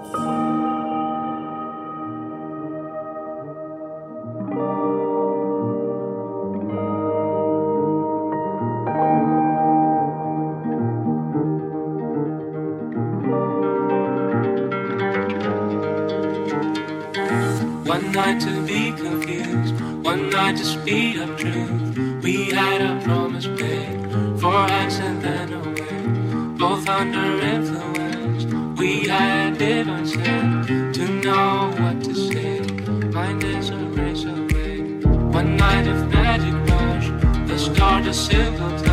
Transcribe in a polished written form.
One night to be confused, one night to speed up truth. We had a promise paid, 4 hands and then away. Both under influence, we had divine sense to know what to say. Mind is a race away. One night of magic rush, the start a simple time.